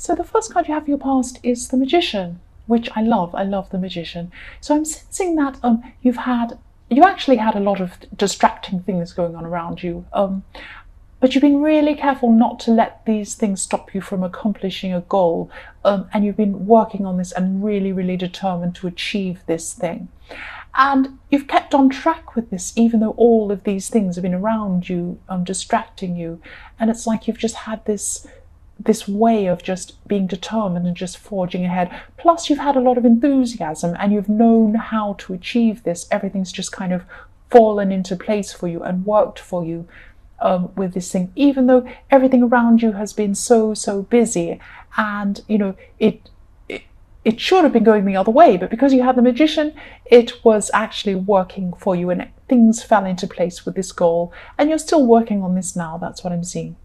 So the first card you have for your past is the Magician, which I love. I love the Magician. So I'm sensing that you actually had a lot of distracting things going on around you. But you've been really careful not to let these things stop you from accomplishing a goal. And you've been working on this and really, really determined to achieve this thing. And you've kept on track with this, even though all of these things have been around you, distracting you. And it's like you've just had this way of just being determined and just forging ahead. Plus, you've had a lot of enthusiasm and you've known how to achieve this. Everything's just kind of fallen into place for you and worked for you with this thing, even though everything around you has been so busy. And, you know, it should have been going the other way, but because you had the Magician, it was actually working for you and things fell into place with this goal. And you're still working on this now. That's what I'm seeing.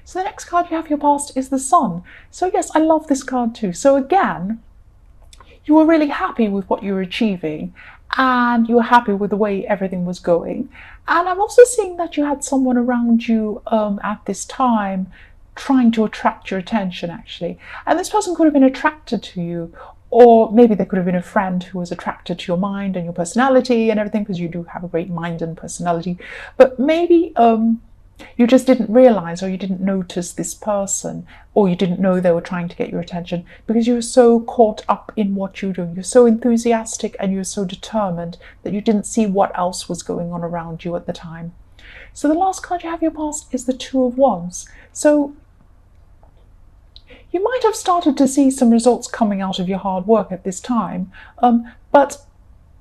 So the next card you have for your past is the Sun. So yes, I love this card too. So again, you were really happy with what you were achieving and you were happy with the way everything was going. And I'm also seeing that you had someone around you at this time trying to attract your attention, actually. And this person could have been attracted to you, or maybe they could have been a friend who was attracted to your mind and your personality and everything, because you do have a great mind and personality. But maybe you just didn't realize, or you didn't notice this person, or you didn't know they were trying to get your attention because you were so caught up in what you're doing. You're so enthusiastic and you're so determined that you didn't see what else was going on around you at the time. So the last card you have your past is the Two of Wands. So you might have started to see some results coming out of your hard work at this time, but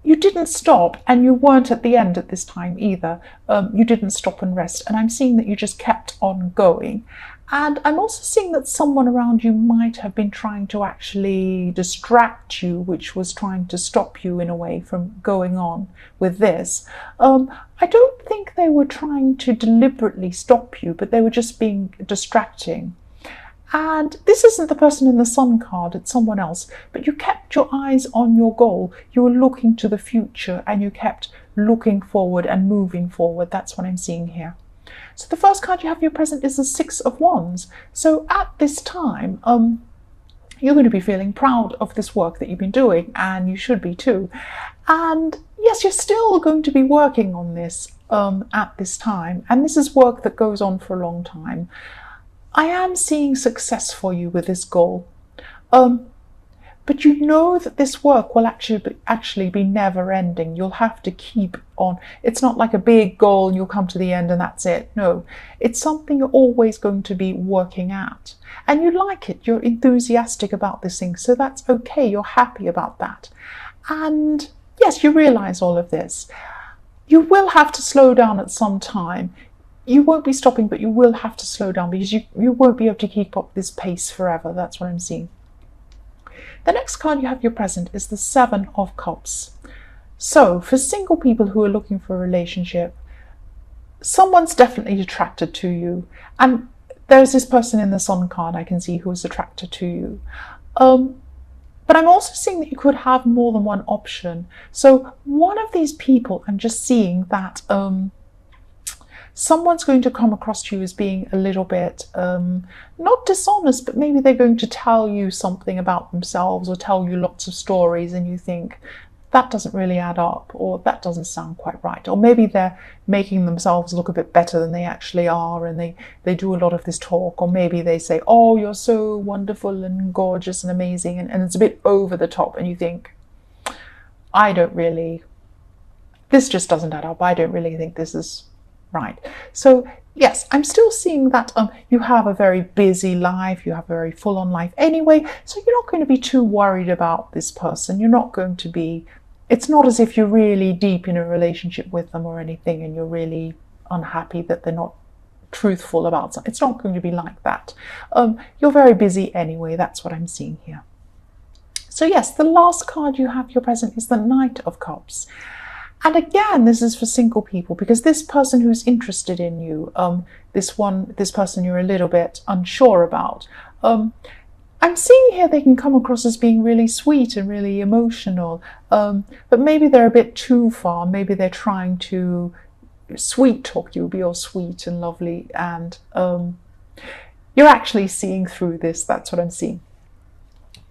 you didn't stop, and you weren't at the end at this time either. You didn't stop and rest, and I'm seeing that you just kept on going. And I'm also seeing that someone around you might have been trying to actually distract you, which was trying to stop you in a way from going on with this. I don't think they were trying to deliberately stop you, but they were just being distracting. And this isn't the person in the Sun card, it's someone else, but you kept your eyes on your goal. You were looking to the future and you kept looking forward and moving forward. That's what I'm seeing here. So the first card you have for your present is the Six of Wands. So at this time, you're going to be feeling proud of this work that you've been doing, and you should be too. And yes, you're still going to be working on this at this time, and this is work that goes on for a long time. I am seeing success for you with this goal, but you know that this work will actually be never ending. You'll have to keep on. It's not like a big goal and you'll come to the end and that's it. No, it's something you're always going to be working at. And you like it, you're enthusiastic about this thing, so that's okay, you're happy about that. And yes, you realize all of this. You will have to slow down at some time. You won't be stopping, but you will have to slow down because you won't be able to keep up this pace forever. That's what I'm seeing. The next card you have your present is the Seven of Cups. So for single people who are looking for a relationship, someone's definitely attracted to you. And there's this person in the Sun card I can see who is attracted to you. But I'm also seeing that you could have more than one option. So one of these people, I'm just seeing that someone's going to come across to you as being a little bit, not dishonest, but maybe they're going to tell you something about themselves or tell you lots of stories and you think, that doesn't really add up, or that doesn't sound quite right. Or maybe they're making themselves look a bit better than they actually are and they do a lot of this talk. Or maybe they say, oh, you're so wonderful and gorgeous and amazing, and it's a bit over the top and you think, this just doesn't add up. I don't really think this is right. So yes, I'm still seeing that you have a very busy life, you have a very full-on life anyway, so you're not going to be too worried about this person. You're not going to be, it's not as if you're really deep in a relationship with them or anything and you're really unhappy that they're not truthful about something. It's not going to be like that. You're very busy anyway. That's what I'm seeing here. So yes, the last card you have your present is the Knight of Cups. And again, this is for single people, because this person who's interested in you, this person you're a little bit unsure about, I'm seeing here they can come across as being really sweet and really emotional, but maybe they're a bit too far. Maybe they're trying to sweet talk you, be all sweet and lovely, and You're actually seeing through this. That's what I'm seeing.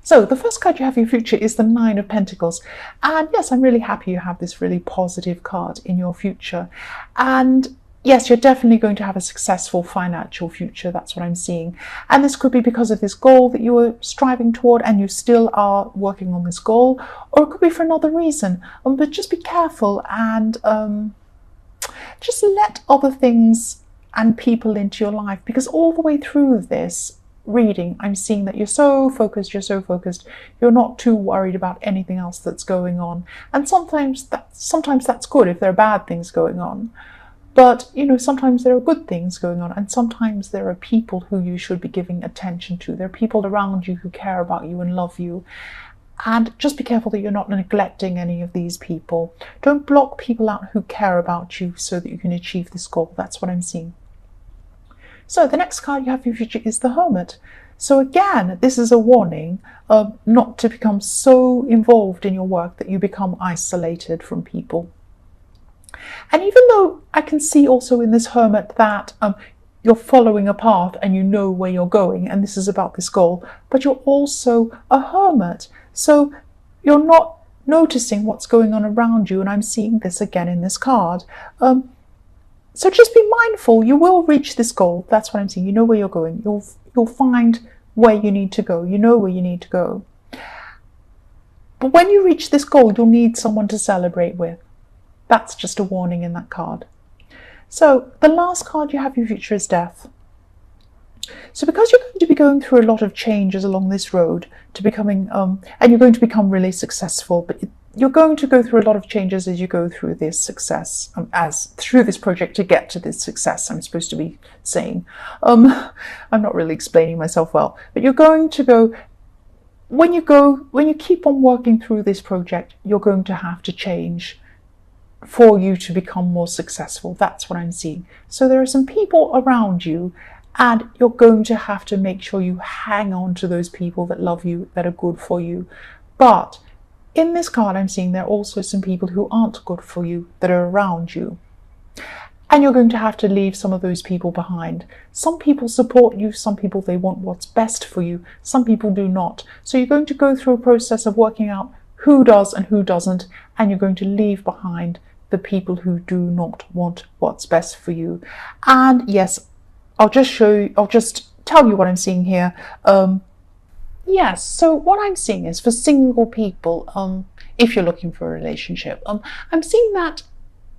So the first card you have for your future is the Nine of Pentacles. And yes, I'm really happy you have this really positive card in your future. And yes, you're definitely going to have a successful financial future. That's what I'm seeing. And this could be because of this goal that you were striving toward and you still are working on this goal, or it could be for another reason. But just be careful and just let other things and people into your life, because all the way through this reading, I'm seeing that you're so focused, you're not too worried about anything else that's going on. And sometimes that's good if there are bad things going on. But, you know, sometimes there are good things going on, and sometimes there are people who you should be giving attention to. There are people around you who care about you and love you. And just be careful that you're not neglecting any of these people. Don't block people out who care about you so that you can achieve this goal. That's what I'm seeing. So the next card you have for your future is the Hermit. So again, this is a warning not to become so involved in your work that you become isolated from people. And even though I can see also in this Hermit that you're following a path and you know where you're going, and this is about this goal, but you're also a hermit. So you're not noticing what's going on around you, and I'm seeing this again in this card. So just be mindful, you will reach this goal. That's what I'm seeing. You know where you're going. You'll find where you need to go. You know where you need to go. But when you reach this goal, you'll need someone to celebrate with. That's just a warning in that card. So the last card you have for your future is Death. So because you're going to be going through a lot of changes along this road to becoming, and you're going to become really successful, but you're going to go through a lot of changes as you go through this success, through this project to get to this success, I'm supposed to be saying. I'm not really explaining myself well, but you're going to go, when you keep on working through this project, you're going to have to change for you to become more successful. That's what I'm seeing. So there are some people around you, and you're going to have to make sure you hang on to those people that love you, that are good for you. But in this card, I'm seeing there are also some people who aren't good for you that are around you. And you're going to have to leave some of those people behind. Some people support you, some people, they want what's best for you, some people do not. So you're going to go through a process of working out who does and who doesn't, and you're going to leave behind the people who do not want what's best for you. And yes, I'll just tell you what I'm seeing here. Yes, so what I'm seeing is for single people, if you're looking for a relationship, I'm seeing that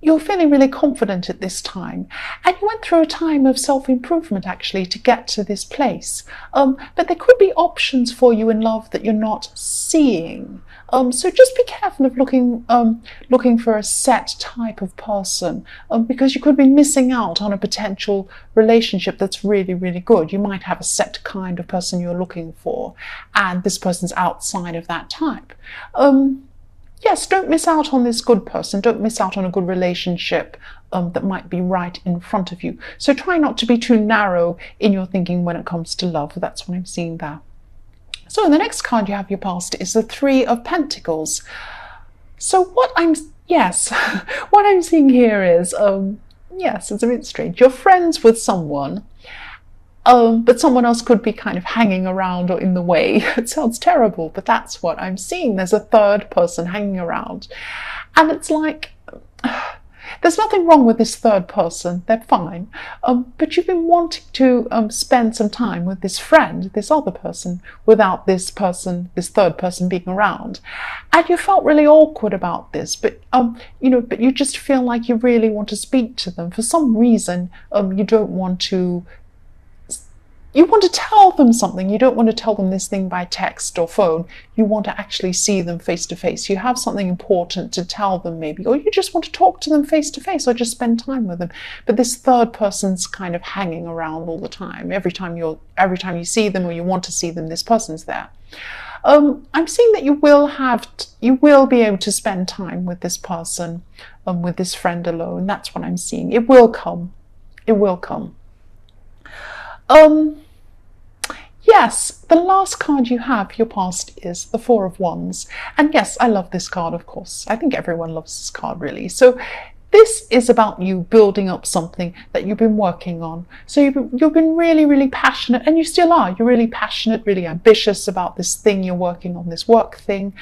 you're feeling really confident at this time, and you went through a time of self-improvement actually to get to this place. But there could be options for you in love that you're not seeing. So just be careful of looking for a set type of person, because you could be missing out on a potential relationship that's really, really good. You might have a set kind of person you're looking for, and this person's outside of that type. Yes, don't miss out on this good person. Don't miss out on a good relationship that might be right in front of you. So try not to be too narrow in your thinking when it comes to love. That's what I'm seeing there. So the next card you have your past is the Three of Pentacles. So what I'm seeing here is, yes, it's a bit strange. You're friends with someone, but someone else could be kind of hanging around or in the way. It sounds terrible, but that's what I'm seeing. There's a third person hanging around. And it's like, there's nothing wrong with this third person. They're fine. But you've been wanting to spend some time with this friend, this other person, without this third person being around. And you felt really awkward about this, but but you just feel like you really want to speak to them. For some reason, you don't want to. You want to tell them something. You don't want to tell them this thing by text or phone. You want to actually see them face to face. You have something important to tell them maybe, or you just want to talk to them face to face or just spend time with them. But this third person's kind of hanging around all the time. Every time you see them or you want to see them, this person's there. I'm seeing that you will be able to spend time with this person, with this friend alone. That's what I'm seeing. It will come. It will come. Yes, the last card you have for your past is the Four of Wands. And yes, I love this card, of course. I think everyone loves this card, really. So this is about you building up something that you've been working on. So you've been really, really passionate, and you still are. You're really passionate, really ambitious about this thing you're working on, this work thing.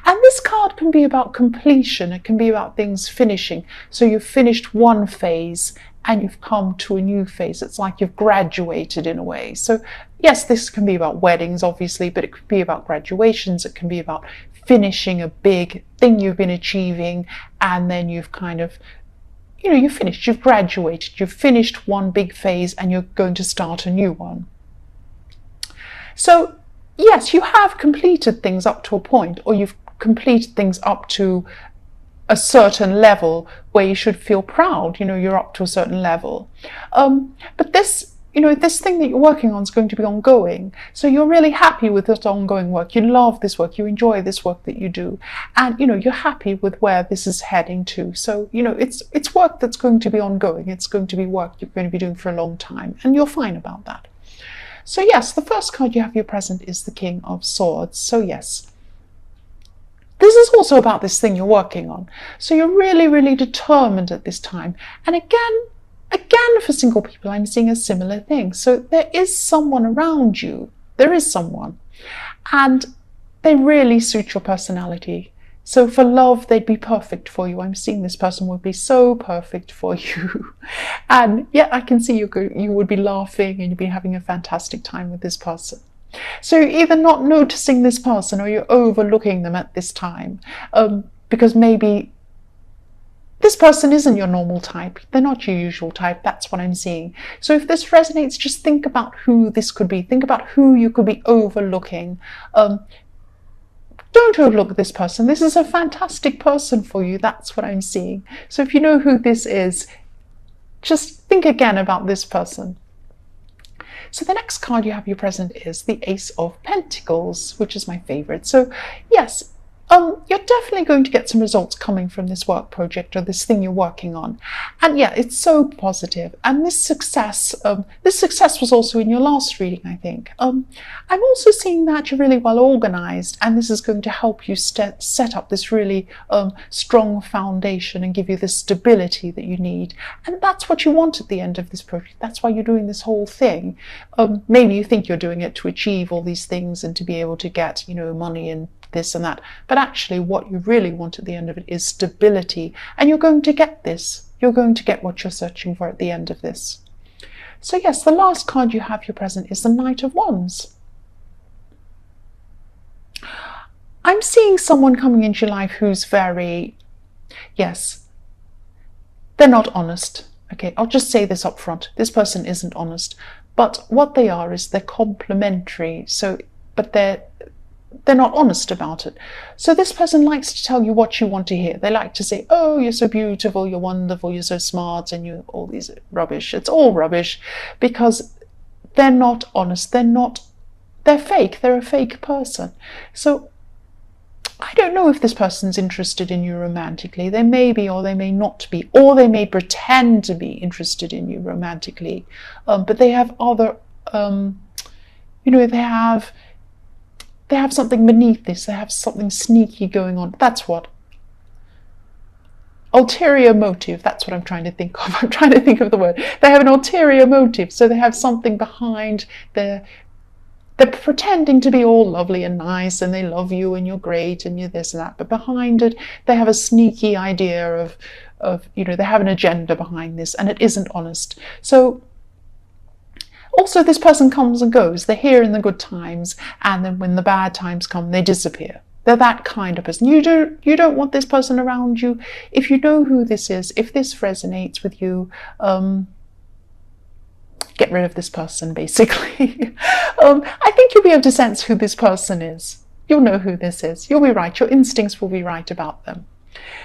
And this card can be about completion. It can be about things finishing. So you've finished one phase and you've come to a new phase. It's like you've graduated in a way. So yes, this can be about weddings, obviously, but it could be about graduations. It can be about finishing a big thing you've been achieving, and then you've kind of, you've finished, you've graduated, you've finished one big phase and you're going to start a new one. So yes, you have completed things up to a point, or you've completed things up to a certain level where you should feel proud, you're up to a certain level. But this thing that you're working on is going to be ongoing. So you're really happy with this ongoing work. You love this work. You enjoy this work that you do. And, you're happy with where this is heading to. So, it's work that's going to be ongoing. It's going to be work you're going to be doing for a long time. And you're fine about that. So yes, the first card you have your present is the King of Swords. So yes, this is also about this thing you're working on. So you're really, really determined at this time. And again, for single people, I'm seeing a similar thing. So there is someone around you. There is someone. And they really suit your personality. So for love, they'd be perfect for you. I'm seeing this person would be so perfect for you. And yeah, I can see you would be laughing and you'd be having a fantastic time with this person. So you're either not noticing this person or you're overlooking them at this time, because maybe this person isn't your normal type. They're not your usual type. That's what I'm seeing. So if this resonates, just think about who this could be. Think about who you could be overlooking. Don't overlook this person. This is a fantastic person for you. That's what I'm seeing. So if you know who this is, just think again about this person. So the next card you have your present is the Ace of Pentacles, which is my favorite. So yes, you're definitely going to get some results coming from this work project or this thing you're working on. And yeah, it's so positive. And this success was also in your last reading, I think. I'm also seeing that you're really well organized, and this is going to help you set up this really strong foundation and give you the stability that you need. And that's what you want at the end of this project. That's why you're doing this whole thing. Maybe you think you're doing it to achieve all these things and to be able to get, money and this and that, but actually what you really want at the end of it is stability, and you're going to get this. You're going to get what you're searching for at the end of this. So yes, the last card you have your present is the Knight of Wands. I'm seeing someone coming into your life who's very, yes, they're not honest. Okay, I'll just say this up front. This person isn't honest, but what they are is they're complimentary. So, but they're not honest about it. So this person likes to tell you what you want to hear. They like to say, oh, you're so beautiful, you're wonderful, you're so smart, and you all these rubbish. It's all rubbish because they're not honest. They're fake. They're a fake person. So I don't know if this person's interested in you romantically. They may be, or they may not be, or they may pretend to be interested in you romantically. But they have other, they have something beneath this. They have something sneaky going on. That's what. Ulterior motive. That's what I'm trying to think of. I'm trying to think of the word. They have an ulterior motive. So they have something behind. They're pretending to be all lovely and nice, and they love you and you're great and you're this and that. But behind it, they have a sneaky idea of they have an agenda behind this, and it isn't honest. So also, this person comes and goes. They're here in the good times, and then when the bad times come, they disappear. They're that kind of person. You don't want this person around you. If you know who this is, if this resonates with you, get rid of this person, basically. I think you'll be able to sense who this person is. You'll know who this is. You'll be right. Your instincts will be right about them.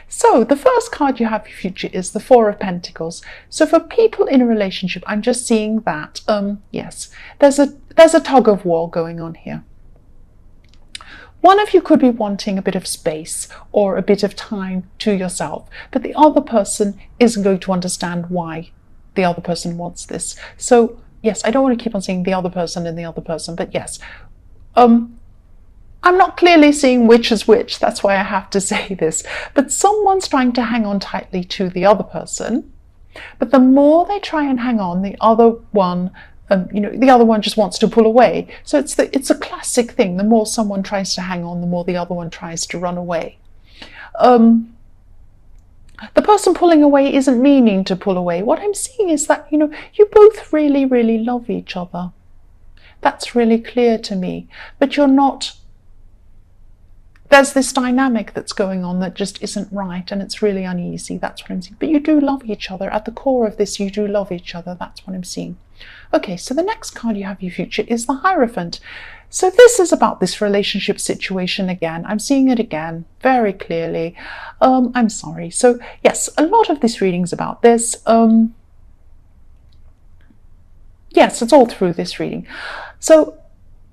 So the first card you have for your future is the Four of Pentacles. So for people in a relationship, I'm just seeing that, yes, there's a tug of war going on here. One of you could be wanting a bit of space or a bit of time to yourself, but the other person isn't going to understand why the other person wants this. So yes, I don't want to keep on saying the other person and the other person, but yes, I'm not clearly seeing which is which, that's why I have to say this, but someone's trying to hang on tightly to the other person, but the more they try and hang on, the other one the other one just wants to pull away. So it's a classic thing. The more someone tries to hang on, the more the other one tries to run away. The person pulling away isn't meaning to pull away. What I'm seeing is that, you both really, really love each other. That's really clear to me. But you're not, there's this dynamic that's going on that just isn't right, and it's really uneasy. That's what I'm seeing. But you do love each other. At the core of this, you do love each other. That's what I'm seeing. Okay, so the next card you have for your future is the Hierophant. So this is about this relationship situation again. I'm seeing it again very clearly. I'm sorry. So yes, a lot of this reading's about this. Yes, it's all through this reading. So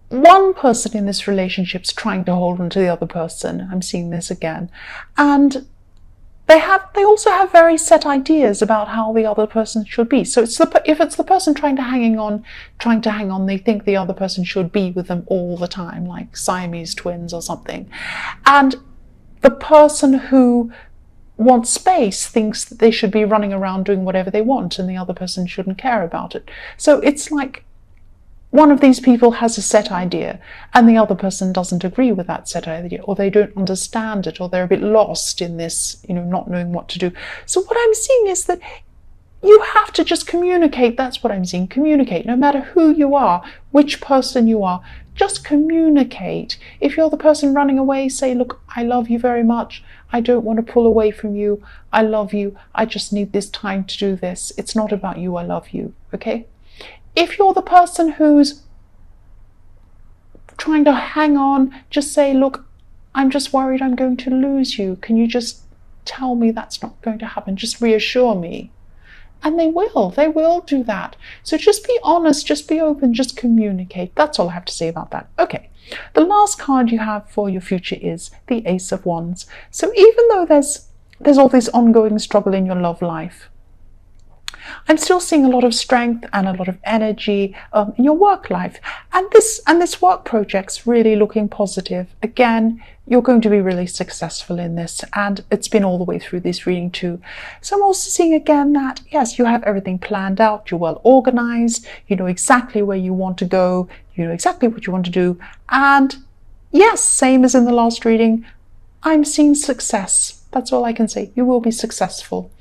one person in this relationship's trying to hold on to the other person. I'm seeing this again. And they also have very set ideas about how the other person should be. So if it's the person trying to hang on, they think the other person should be with them all the time, like Siamese twins or something. And the person who wants space thinks that they should be running around doing whatever they want, and the other person shouldn't care about it. So it's like one of these people has a set idea and the other person doesn't agree with that set idea, or they don't understand it, or they're a bit lost in this, not knowing what to do. So what I'm seeing is that you have to just communicate. That's what I'm seeing. Communicate. No matter who you are, which person you are, just communicate. If you're the person running away, say, look, I love you very much. I don't want to pull away from you. I love you. I just need this time to do this. It's not about you. I love you. Okay? If you're the person who's trying to hang on, just say, look, I'm just worried I'm going to lose you. Can you just tell me that's not going to happen? Just reassure me. And they will do that. So just be honest, just be open, just communicate. That's all I have to say about that. Okay, the last card you have for your future is the Ace of Wands. So even though there's all this ongoing struggle in your love life, I'm still seeing a lot of strength and a lot of energy in your work life. And this work project's really looking positive. Again, you're going to be really successful in this, and it's been all the way through this reading too. So I'm also seeing again that, yes, you have everything planned out, you're well organized, you know exactly where you want to go, you know exactly what you want to do. And yes, same as in the last reading, I'm seeing success. That's all I can say. You will be successful.